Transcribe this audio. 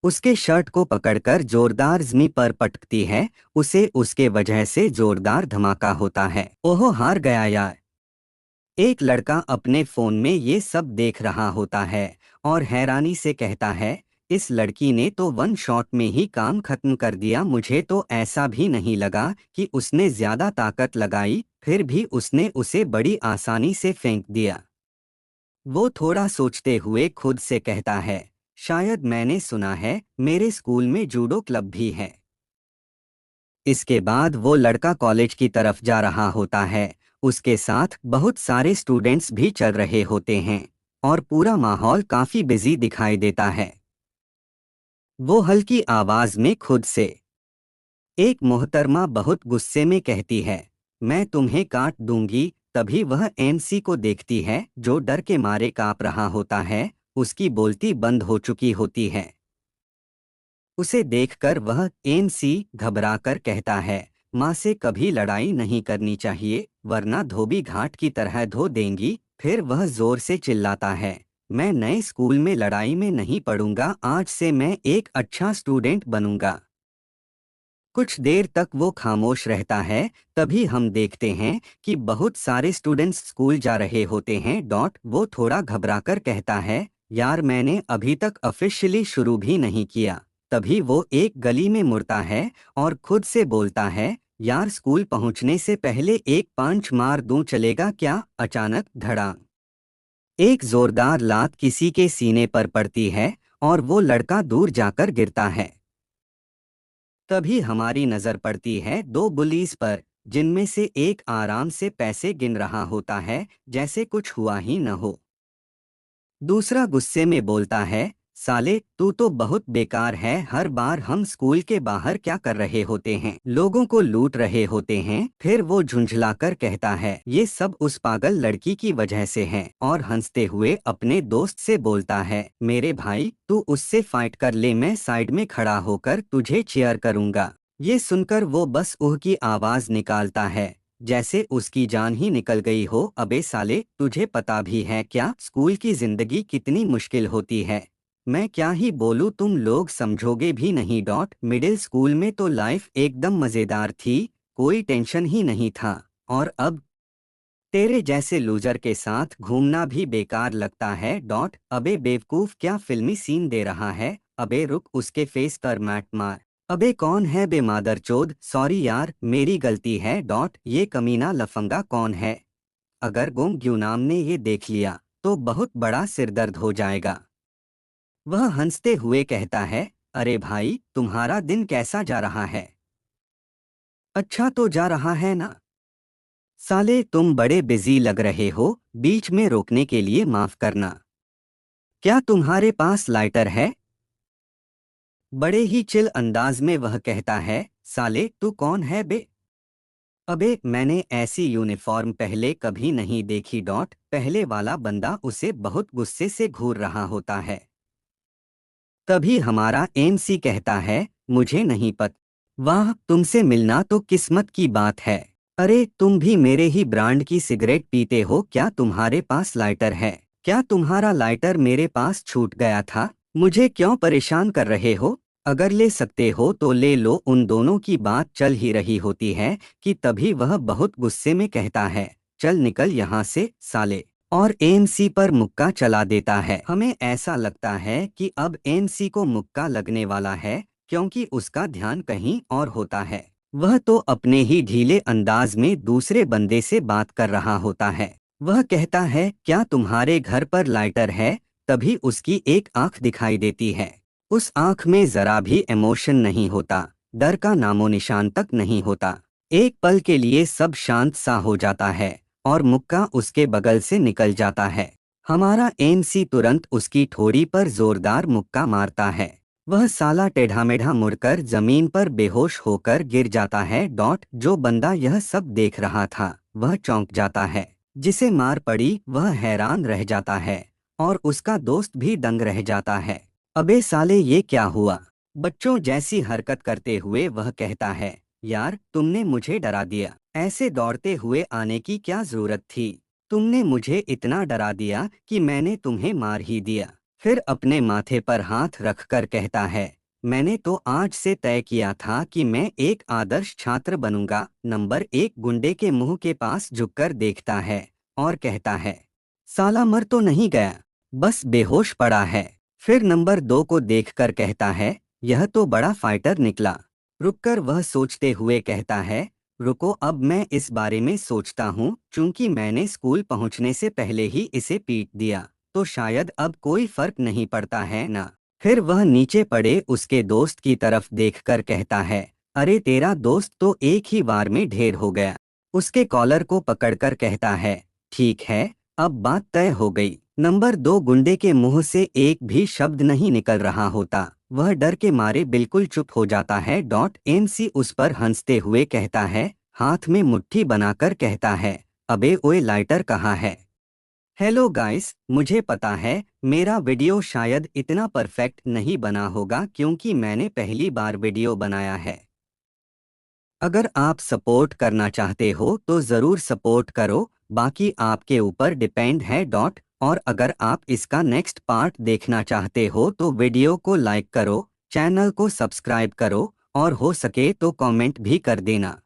उसके शर्ट को पकड़कर जोरदार जमी पर पटकती है। उसे उसके वजह से जोरदार धमाका होता है। ओहो, हार गया यार। एक लड़का अपने फोन में ये सब देख रहा होता है और हैरानी से कहता है, इस लड़की ने तो वन शॉट में ही काम खत्म कर दिया। मुझे तो ऐसा भी नहीं लगा कि उसने ज्यादा ताकत लगाई, फिर भी उसने उसे बड़ी आसानी से फेंक दिया। वो थोड़ा सोचते हुए खुद से कहता है, शायद मैंने सुना है मेरे स्कूल में जूडो क्लब भी है। इसके बाद वो लड़का कॉलेज की तरफ जा रहा होता है। उसके साथ बहुत सारे स्टूडेंट्स भी चल रहे होते हैं और पूरा माहौल काफी बिजी दिखाई देता है। वो हल्की आवाज में खुद से, एक मोहतरमा बहुत गुस्से में कहती है, मैं तुम्हें काट दूंगी। तभी वह एमसी को देखती है जो डर के मारे कांप रहा होता है। उसकी बोलती बंद हो चुकी होती है। उसे देखकर वह एमसी घबराकर कहता है, माँ से कभी लड़ाई नहीं करनी चाहिए वरना धोबी घाट की तरह धो देंगी। फिर वह जोर से चिल्लाता है, मैं नए स्कूल में लड़ाई में नहीं पढ़ूंगा, आज से मैं एक अच्छा स्टूडेंट बनूंगा। कुछ देर तक वो खामोश रहता है। तभी हम देखते हैं कि बहुत सारे स्टूडेंट्स स्कूल जा रहे होते हैं। वो थोड़ा घबराकर कहता है, यार मैंने अभी तक ऑफिशियली शुरू भी नहीं किया। तभी वो एक गली में मुड़ता है और खुद से बोलता है, यार स्कूल पहुंचने से पहले एक पंच मार दूं, चलेगा क्या? अचानक धड़ाम, एक जोरदार लात किसी के सीने पर पड़ती है और वो लड़का दूर जाकर गिरता है। तभी हमारी नजर पड़ती है दो बुलीज पर, जिनमें से एक आराम से पैसे गिन रहा होता है जैसे कुछ हुआ ही न हो। दूसरा गुस्से में बोलता है, साले तू तो बहुत बेकार है, हर बार हम स्कूल के बाहर क्या कर रहे होते हैं, लोगों को लूट रहे होते हैं। फिर वो झुंझलाकर कहता है, ये सब उस पागल लड़की की वजह से है, और हंसते हुए अपने दोस्त से बोलता है, मेरे भाई तू उससे फाइट कर ले, मैं साइड में खड़ा होकर तुझे चीयर करूंगा। ये सुनकर वो बस ऊह की आवाज निकालता है जैसे उसकी जान ही निकल गई हो। अबे साले, तुझे पता भी है क्या स्कूल की जिंदगी कितनी मुश्किल होती है? मैं क्या ही बोलूं, तुम लोग समझोगे भी नहीं। मिडिल स्कूल में तो लाइफ एकदम मजेदार थी, कोई टेंशन ही नहीं था। और अब तेरे जैसे लूजर के साथ घूमना भी बेकार लगता है। अबे बेवकूफ, क्या फिल्मी सीन दे रहा है? अबे रुक, उसके फेस पर मैट मार। अबे कौन है बे मादरचोद? सॉरी यार, मेरी गलती है। ये कमीना लफंगा कौन है? अगर गुम ग्यूनाम ने ये देख लिया तो बहुत बड़ा सिरदर्द हो जाएगा। वह हंसते हुए कहता है, अरे भाई तुम्हारा दिन कैसा जा रहा है? अच्छा तो जा रहा है ना? साले तुम बड़े बिजी लग रहे हो, बीच में रोकने के लिए माफ करना। क्या तुम्हारे पास लाइटर है? बड़े ही चिल अंदाज में वह कहता है, साले तू कौन है बे? अबे मैंने ऐसी यूनिफॉर्म पहले कभी नहीं देखी। पहले वाला बंदा उसे बहुत गुस्से से घूर रहा होता है। तभी हमारा एमसी कहता है, मुझे नहीं पता। वाह, तुमसे मिलना तो किस्मत की बात है। अरे तुम भी मेरे ही ब्रांड की सिगरेट पीते हो क्या? तुम्हारे पास लाइटर है क्या? तुम्हारा लाइटर मेरे पास छूट गया था, मुझे क्यों परेशान कर रहे हो? अगर ले सकते हो तो ले लो। उन दोनों की बात चल ही रही होती है कि तभी वह बहुत गुस्से में कहता है, चल निकल यहाँ से साले, और एमसी पर मुक्का चला देता है। हमें ऐसा लगता है कि अब एमसी को मुक्का लगने वाला है, क्योंकि उसका ध्यान कहीं और होता है। वह तो अपने ही ढीले अंदाज में दूसरे बंदे से बात कर रहा होता है। वह कहता है, क्या तुम्हारे घर पर लाइटर है? तभी उसकी एक आंख दिखाई देती है। उस आंख में जरा भी इमोशन नहीं होता, डर का नामो निशान तक नहीं होता। एक पल के लिए सब शांत सा हो जाता है और मुक्का उसके बगल से निकल जाता है। हमारा एमसी तुरंत उसकी ठोड़ी पर जोरदार मुक्का मारता है। वह साला टेढ़ा मेढ़ा मुड़कर जमीन पर बेहोश होकर गिर जाता है। जो बंदा यह सब देख रहा था वह चौंक जाता है। जिसे मार पड़ी वह हैरान रह जाता है और उसका दोस्त भी दंग रह जाता है। अबे साले, ये क्या हुआ? बच्चों जैसी हरकत करते हुए वह कहता है, यार तुमने मुझे डरा दिया। ऐसे दौड़ते हुए आने की क्या जरूरत थी? तुमने मुझे इतना डरा दिया कि मैंने तुम्हें मार ही दिया। फिर अपने माथे पर हाथ रखकर कहता है, मैंने तो आज से तय किया था कि मैं एक आदर्श छात्र बनूंगा। नंबर 1 गुंडे के मुंह के पास झुककर देखता है और कहता है, साला मर तो नहीं गया, बस बेहोश पड़ा है। फिर नंबर 2 को देखकर कहता है, यह तो बड़ा फाइटर निकला। रुककर वह सोचते हुए कहता है, रुको, अब मैं इस बारे में सोचता हूँ। चूंकि मैंने स्कूल पहुँचने से पहले ही इसे पीट दिया, तो शायद अब कोई फर्क नहीं पड़ता है ना। फिर वह नीचे पड़े उसके दोस्त की तरफ देखकर कहता है, अरे तेरा दोस्त तो एक ही बार में ढेर हो गया। उसके कॉलर को पकड़कर कहता है, ठीक है, अब बात तय हो गई। नंबर 2 गुंडे के मुंह से एक भी शब्द नहीं निकल रहा होता। वह डर के मारे बिल्कुल चुप हो जाता है। MC उस पर हंसते हुए कहता है, हाथ में मुट्ठी बनाकर कहता है, अबे ओए लाइटर कहाँ है। हेलो गाइस, मुझे पता है मेरा वीडियो शायद इतना परफेक्ट नहीं बना होगा क्योंकि मैंने पहली बार वीडियो बनाया है। अगर आप सपोर्ट करना चाहते हो तो ज़रूर सपोर्ट करो, बाकी आपके ऊपर डिपेंड है। और अगर आप इसका नेक्स्ट पार्ट देखना चाहते हो तो वीडियो को लाइक करो, चैनल को सब्सक्राइब करो और हो सके तो कमेंट भी कर देना।